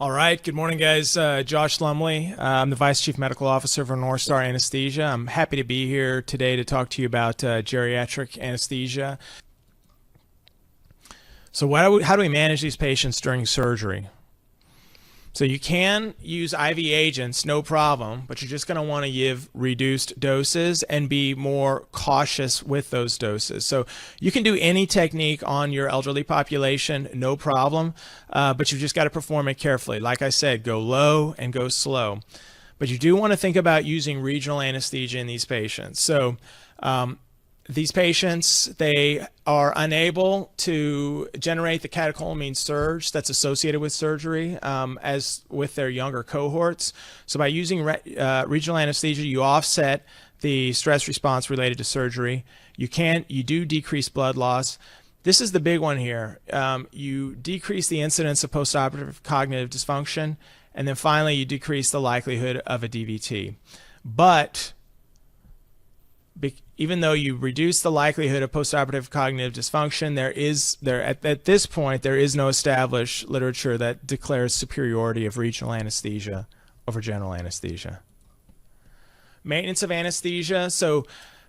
All right. Good morning, guys. Josh Lumley. I'm the Vice Chief Medical Officer for North Star Anesthesia. I'm happy to be here today to talk to you about geriatric anesthesia. So how do we manage these patients during surgery? So you can use IV agents, no problem, but you're just going to want to give reduced doses and be more cautious with those doses. So you can do any technique on your elderly population, no problem, but you've just got to perform it carefully. Like I said, go low and go slow. But you do want to think about using regional anesthesia in these patients. So these patients, they are unable to generate the catecholamine surge that's associated with surgery as with their younger cohorts. So by using regional anesthesia, you offset the stress response related to surgery. You do decrease blood loss. This is the big one here. You decrease the incidence of postoperative cognitive dysfunction, and then finally you decrease the likelihood of a DVT. But even though you reduce the likelihood of postoperative cognitive dysfunction, at this point there is no established literature that declares superiority of regional anesthesia over general anesthesia. Maintenance of anesthesia. So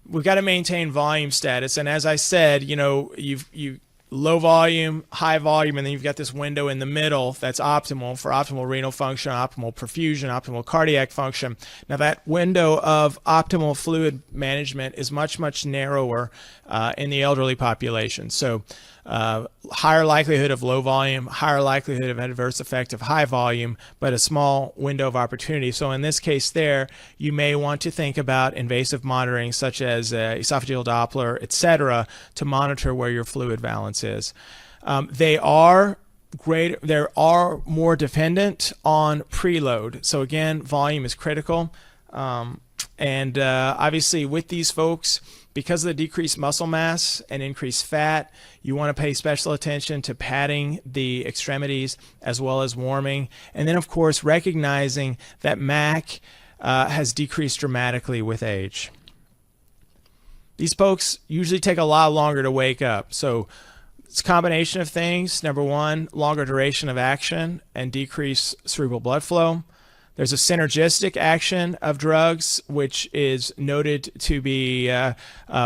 we've got to maintain volume status, and as I said, you low volume, high volume, and then you've got this window in the middle that's optimal for optimal renal function, optimal perfusion, optimal cardiac function. Now that window of optimal fluid management is much, much narrower in the elderly population. So higher likelihood of low volume, higher likelihood of adverse effect of high volume, but a small window of opportunity. So in this case there, you may want to think about invasive monitoring such as esophageal Doppler, etc., to monitor where your fluid balance is. They are more dependent on preload. So again, volume is critical. And obviously with these folks, because of the decreased muscle mass and increased fat, you want to pay special attention to padding the extremities as well as warming. And then, of course, recognizing that MAC has decreased dramatically with age. These folks usually take a lot longer to wake up. So it's a combination of things. Number one, longer duration of action and decreased cerebral blood flow. There's a synergistic action of drugs, which is noted to be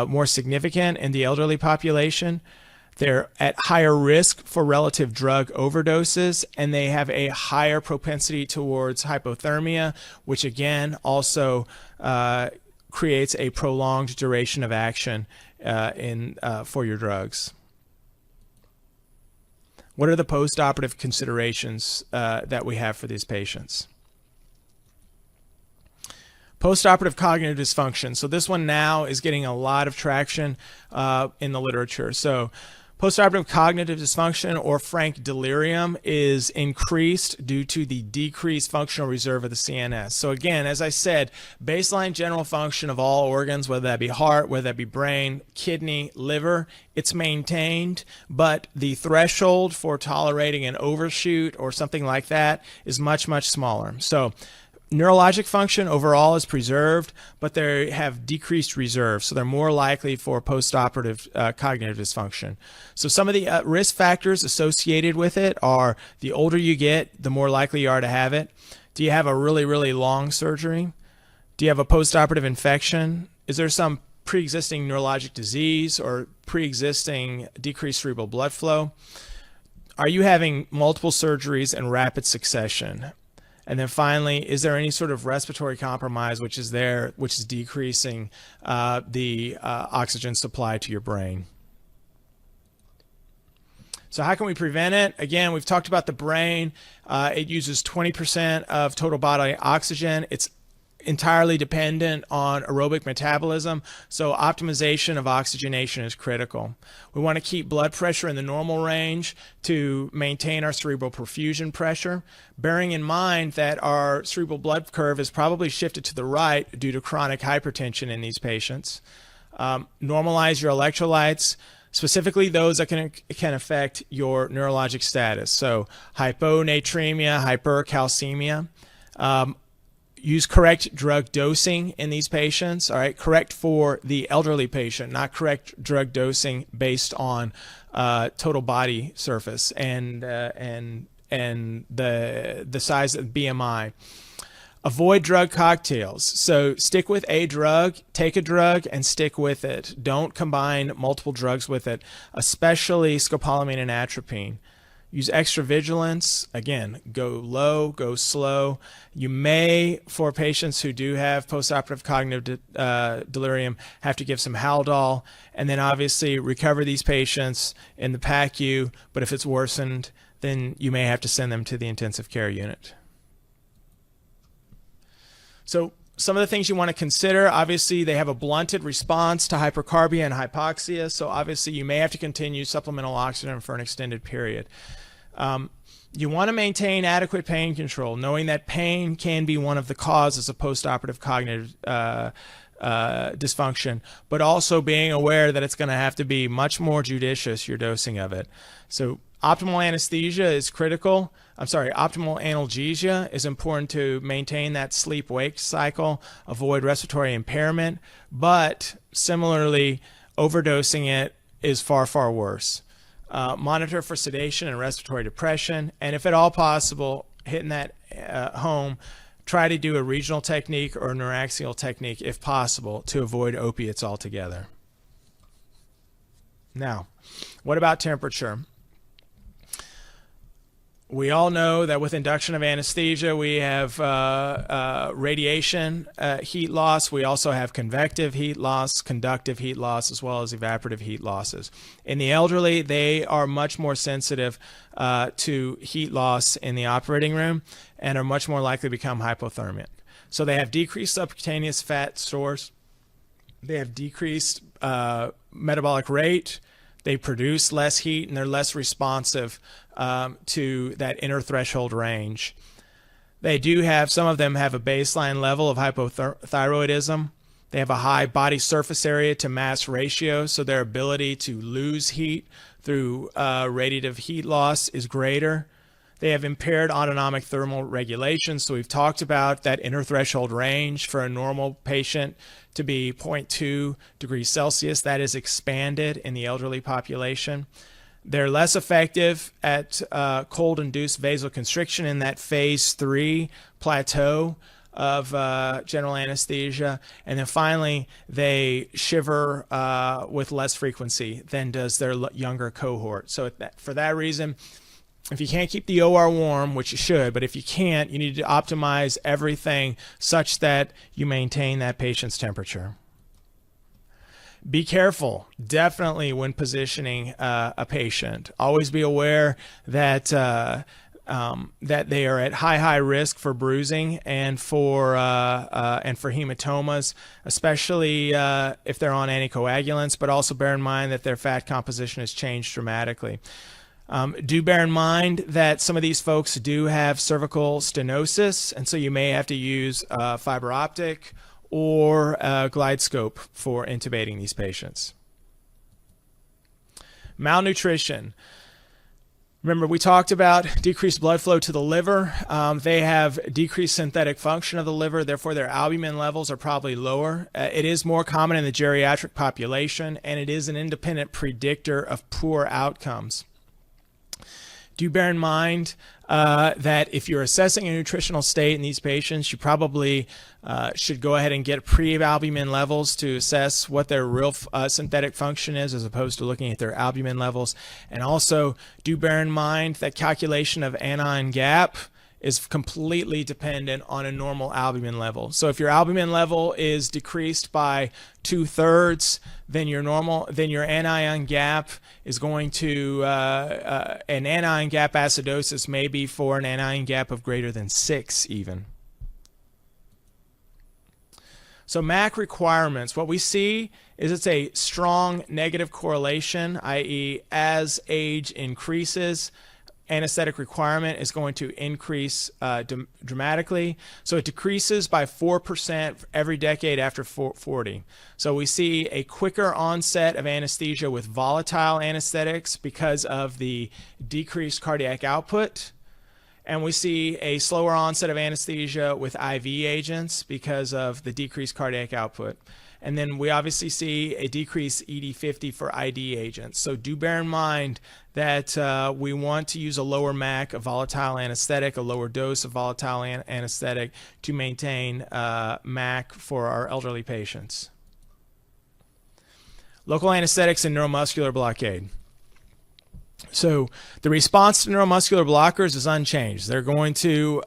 more significant in the elderly population. They're at higher risk for relative drug overdoses, and they have a higher propensity towards hypothermia, which again also creates a prolonged duration of action for your drugs. What are the postoperative considerations that we have for these patients? Postoperative cognitive dysfunction. So this one now is getting a lot of traction in the literature. So postoperative cognitive dysfunction, or frank delirium, is increased due to the decreased functional reserve of the CNS. So again, as I said, baseline general function of all organs, whether that be heart, whether that be brain, kidney, liver, it's maintained, but the threshold for tolerating an overshoot or something like that is much, much smaller. So neurologic function overall is preserved, but they have decreased reserve, so they're more likely for postoperative cognitive dysfunction. So some of the risk factors associated with it are: the older you get, the more likely you are to have it. Do you have a really, really long surgery? Do you have a postoperative infection? Is there some pre-existing neurologic disease or pre-existing decreased cerebral blood flow? Are you having multiple surgeries in rapid succession? And then finally, is there any sort of respiratory compromise which is decreasing the oxygen supply to your brain? So how can we prevent it? Again, we've talked about the brain. It uses 20% of total bodily oxygen. It's entirely dependent on aerobic metabolism, so optimization of oxygenation is critical. We want to keep blood pressure in the normal range to maintain our cerebral perfusion pressure, bearing in mind that our cerebral blood curve is probably shifted to the right due to chronic hypertension in these patients. Normalize your electrolytes, specifically those that can affect your neurologic status, so hyponatremia, hypercalcemia. Use correct drug dosing in these patients, all right? Correct for the elderly patient, not correct drug dosing based on total body surface and the size of BMI. Avoid drug cocktails. So stick with a drug, take a drug, and stick with it. Don't combine multiple drugs with it, especially scopolamine and atropine. Use extra vigilance. Again, go low, go slow. You may, for patients who do have postoperative cognitive delirium, have to give some Haldol, and then obviously recover these patients in the PACU. But if it's worsened, then you may have to send them to the intensive care unit. So some of the things you want to consider, obviously they have a blunted response to hypercarbia and hypoxia, so obviously you may have to continue supplemental oxygen for an extended period. You want to maintain adequate pain control, knowing that pain can be one of the causes of postoperative cognitive dysfunction, but also being aware that it's going to have to be much more judicious, your dosing of it. So optimal anesthesia is critical. Optimal analgesia is important to maintain that sleep-wake cycle, avoid respiratory impairment, but similarly, overdosing it is far, far worse. Monitor for sedation and respiratory depression, and if at all possible, hitting that home, try to do a regional technique or a neuraxial technique if possible to avoid opiates altogether. Now, what about temperature? We all know that with induction of anesthesia, we have radiation heat loss. We also have convective heat loss, conductive heat loss, as well as evaporative heat losses. In the elderly, they are much more sensitive to heat loss in the operating room and are much more likely to become hypothermic. So they have decreased subcutaneous fat stores. They have decreased metabolic rate. They produce less heat, and they're less responsive to that inner threshold range. They do have, some of them have a baseline level of hypothyroidism. They have a high body surface area to mass ratio, so their ability to lose heat through radiative heat loss is greater. They have impaired autonomic thermal regulation, so we've talked about that inner threshold range for a normal patient to be 0.2 degrees Celsius. That is expanded in the elderly population. They're less effective at cold-induced vasoconstriction in that phase 3 plateau of general anesthesia. And then finally, they shiver with less frequency than does their younger cohort. So for that reason, if you can't keep the OR warm, which you should, but if you can't, you need to optimize everything such that you maintain that patient's temperature. Be careful, definitely, when positioning a patient. Always be aware that that they are at high risk for bruising and for hematomas, especially if they're on anticoagulants. But also bear in mind that their fat composition has changed dramatically. Do bear in mind that some of these folks do have cervical stenosis, and so you may have to use fiber optic or a glide scope for intubating these patients. Malnutrition. Remember, we talked about decreased blood flow to the liver. They have decreased synthetic function of the liver, therefore their albumin levels are probably lower. It is more common in the geriatric population, and it is an independent predictor of poor outcomes. Do bear in mind that if you're assessing a nutritional state in these patients, you probably should go ahead and get pre-albumin levels to assess what their real synthetic function is, as opposed to looking at their albumin levels. And also do bear in mind that calculation of anion gap is completely dependent on a normal albumin level. So if your albumin level is decreased by 2/3, then your anion gap is going to an anion gap acidosis may be for an anion gap of greater than 6 even. So MAC requirements, what we see is it's a strong negative correlation, i.e. as age increases, anesthetic requirement is going to increase dramatically. So it decreases by 4% every decade after 40. So we see a quicker onset of anesthesia with volatile anesthetics because of the decreased cardiac output. And we see a slower onset of anesthesia with IV agents because of the decreased cardiac output. And then we obviously see a decreased ED50 for ID agents. So do bear in mind that we want to use a lower MAC, a volatile anesthetic, a lower dose of volatile anesthetic to maintain MAC for our elderly patients. Local anesthetics and neuromuscular blockade. So the response to neuromuscular blockers is unchanged. They're going to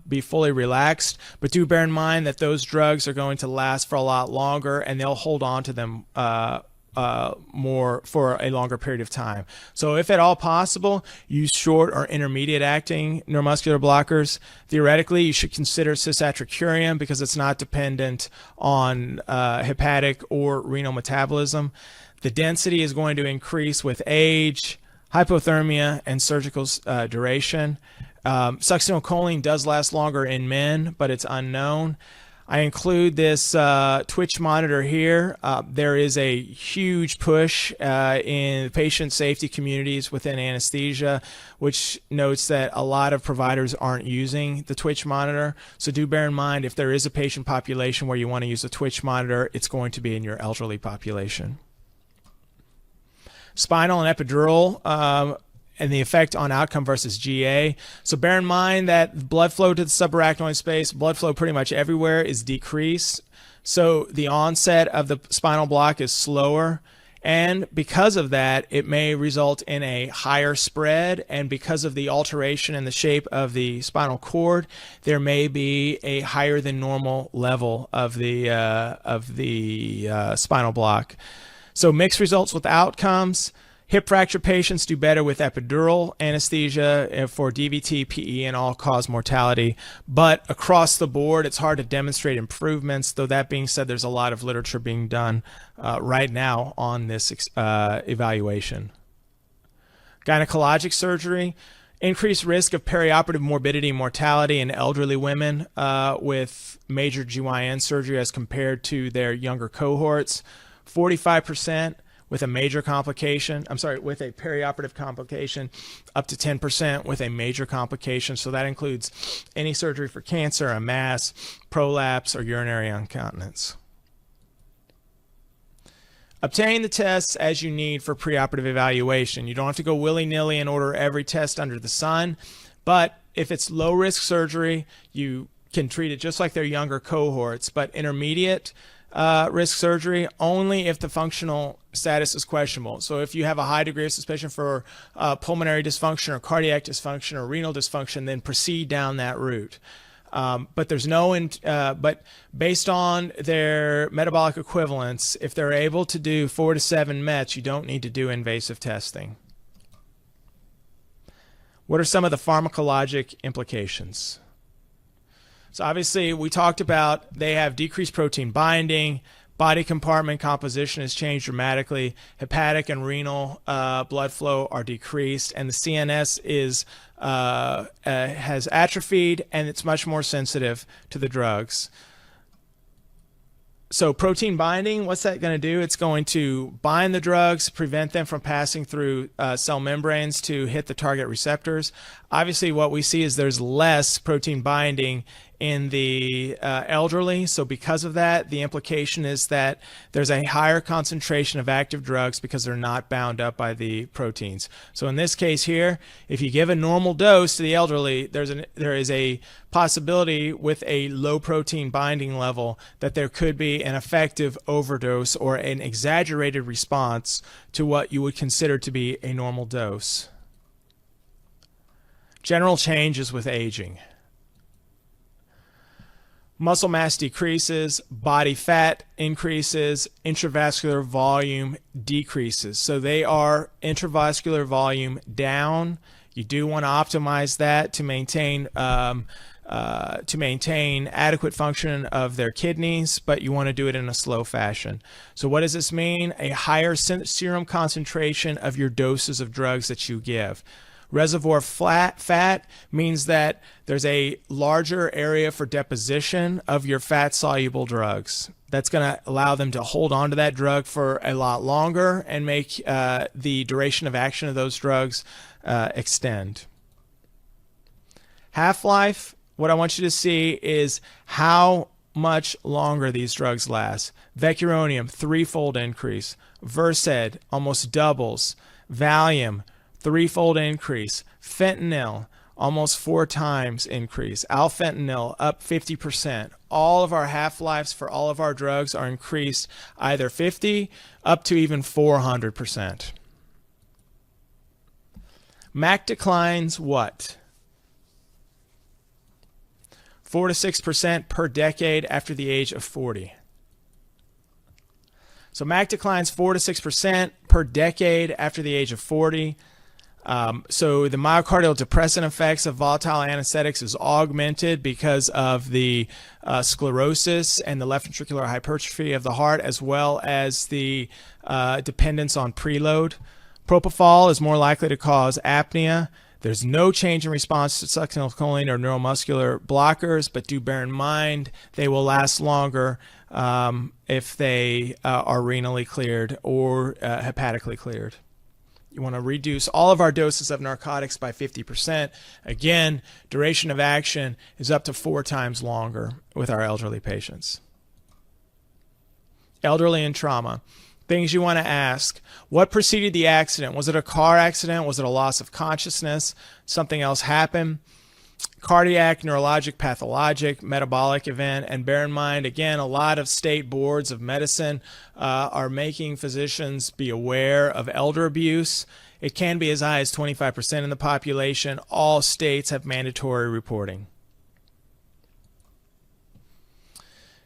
be fully relaxed, but do bear in mind that those drugs are going to last for a lot longer, and they'll hold on to them more for a longer period of time. So if at all possible, use short or intermediate acting neuromuscular blockers. Theoretically, you should consider cisatracurium because it's not dependent on hepatic or renal metabolism. The density is going to increase with age, hypothermia, and surgical duration. Succinylcholine does last longer in men, but it's unknown. I include this twitch monitor here. There is a huge push in patient safety communities within anesthesia, which notes that a lot of providers aren't using the twitch monitor. So do bear in mind, if there is a patient population where you want to use a twitch monitor, it's going to be in your elderly population. Spinal and epidural and the effect on outcome versus GA. So bear in mind that blood flow to the subarachnoid space, blood flow pretty much everywhere is decreased. So the onset of the spinal block is slower. And because of that, it may result in a higher spread. And because of the alteration in the shape of the spinal cord, there may be a higher than normal level of the spinal block. So mixed results with outcomes. Hip fracture patients do better with epidural anesthesia for DVT, PE, and all-cause mortality. But across the board, it's hard to demonstrate improvements, though that being said, there's a lot of literature being done right now on this evaluation. Gynecologic surgery. Increased risk of perioperative morbidity and mortality in elderly women with major GYN surgery as compared to their younger cohorts. 45% with a major complication, with a perioperative complication, up to 10% with a major complication. So that includes any surgery for cancer, a mass, prolapse, or urinary incontinence. Obtain the tests as you need for preoperative evaluation. You don't have to go willy-nilly and order every test under the sun, but if it's low-risk surgery, you can treat it just like their younger cohorts, but intermediate risk surgery only if the functional status is questionable. So if you have a high degree of suspicion for pulmonary dysfunction or cardiac dysfunction or renal dysfunction, then proceed down that route. But there's but based on their metabolic equivalence, if they're able to do 4 to 7 METs, you don't need to do invasive testing. What are some of the pharmacologic implications? So obviously we talked about they have decreased protein binding, body compartment composition has changed dramatically, hepatic and renal blood flow are decreased, and the CNS has atrophied, and it's much more sensitive to the drugs. So protein binding, what's that going to do? It's going to bind the drugs, prevent them from passing through cell membranes to hit the target receptors. Obviously, what we see is there's less protein binding in the elderly. So because of that, the implication is that there's a higher concentration of active drugs because they're not bound up by the proteins. So in this case here, if you give a normal dose to the elderly, there is a possibility with a low protein binding level that there could be an effective overdose or an exaggerated response to what you would consider to be a normal dose. General changes with aging. Muscle mass decreases, body fat increases, intravascular volume decreases. So they are intravascular volume down. You do want to optimize that to maintain adequate function of their kidneys, but you want to do it in a slow fashion. So what does this mean? A higher serum concentration of your doses of drugs that you give. Reservoir fat means that there's a larger area for deposition of your fat-soluble drugs. That's going to allow them to hold on to that drug for a lot longer and make the duration of action of those drugs extend. Half-life, what I want you to see is how much longer these drugs last. Vecuronium, 3-fold increase. Versed, almost doubles. Valium, 3-fold increase. Fentanyl, almost 4 times increase. Alfentanil, up 50%. All of our half-lives for all of our drugs are increased either 50 up to even 400%. MAC declines what? 4 to 6% per decade after the age of 40. So MAC declines 4 to 6% per decade after the age of 40. So the myocardial depressant effects of volatile anesthetics is augmented because of the sclerosis and the left ventricular hypertrophy of the heart, as well as the dependence on preload. Propofol is more likely to cause apnea. There's no change in response to succinylcholine or neuromuscular blockers, but do bear in mind they will last longer if they are renally cleared or hepatically cleared. You want to reduce all of our doses of narcotics by 50%. Again, duration of action is up to 4 times longer with our elderly patients. Elderly and trauma. Things you want to ask. What preceded the accident? Was it a car accident? Was it a loss of consciousness? Something else happened? Cardiac, neurologic, pathologic, metabolic event. And bear in mind, again, a lot of state boards of medicine are making physicians be aware of elder abuse. It can be as high as 25% in the population. All states have mandatory reporting.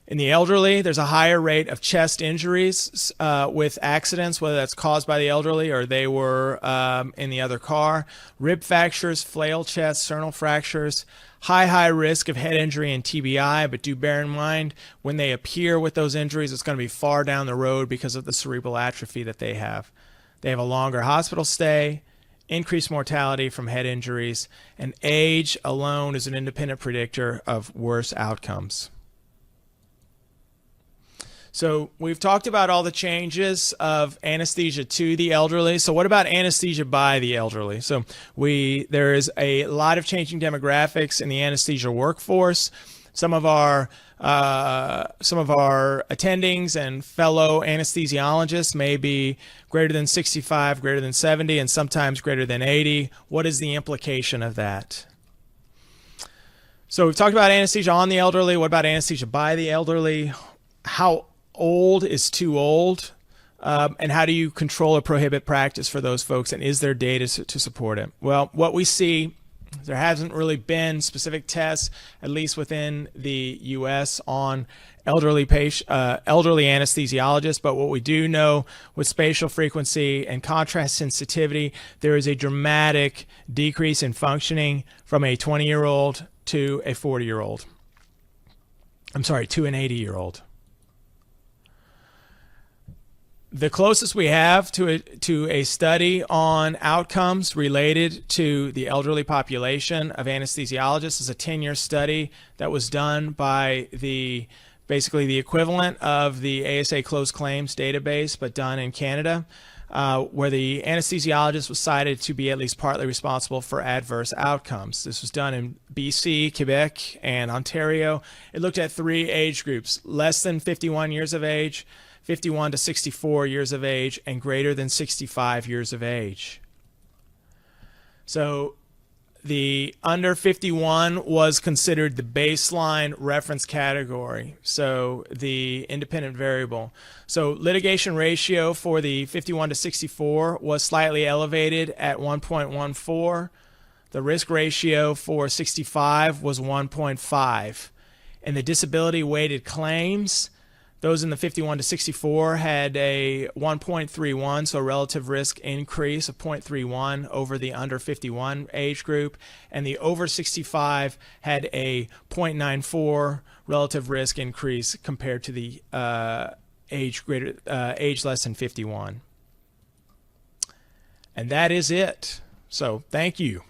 In the elderly, there's a higher rate of chest injuries with accidents, whether that's caused by the elderly or they were in the other car. Rib fractures, flail chest, sternal fractures. High risk of head injury and TBI, but do bear in mind when they appear with those injuries, it's going to be far down the road because of the cerebral atrophy that they have. They have a longer hospital stay, increased mortality from head injuries, and age alone is an independent predictor of worse outcomes. So we've talked about all the changes of anesthesia to the elderly. So what about anesthesia by the elderly? So there is a lot of changing demographics in the anesthesia workforce. Some of our attendings and fellow anesthesiologists may be greater than 65, greater than 70, and sometimes greater than 80. What is the implication of that? So we've talked about anesthesia on the elderly. What about anesthesia by the elderly? How old is too old? And how do you control or prohibit practice for those folks? And is there data to support it? Well, what we see, there hasn't really been specific tests, at least within the U.S., on elderly anesthesiologists. But what we do know with spatial frequency and contrast sensitivity, there is a dramatic decrease in functioning from a 20-year-old to a 40-year-old. I'm sorry, to an 80-year-old. The closest we have to a study on outcomes related to the elderly population of anesthesiologists is a 10-year study that was done by basically the equivalent of the ASA closed claims database, but done in Canada, where the anesthesiologist was cited to be at least partly responsible for adverse outcomes. This was done in BC, Quebec, and Ontario. It looked at 3 age groups: less than 51 years of age, 51 to 64 years of age, and greater than 65 years of age. So the under 51 was considered the baseline reference category, so the independent variable. So litigation ratio for the 51 to 64 was slightly elevated at 1.14. The risk ratio for 65 was 1.5. And the disability weighted claims, those in the 51 to 64 had a 1.31, so relative risk increase of 0.31 over the under 51 age group, and the over 65 had a 0.94 relative risk increase compared to the age less than 51. And that is it. So thank you.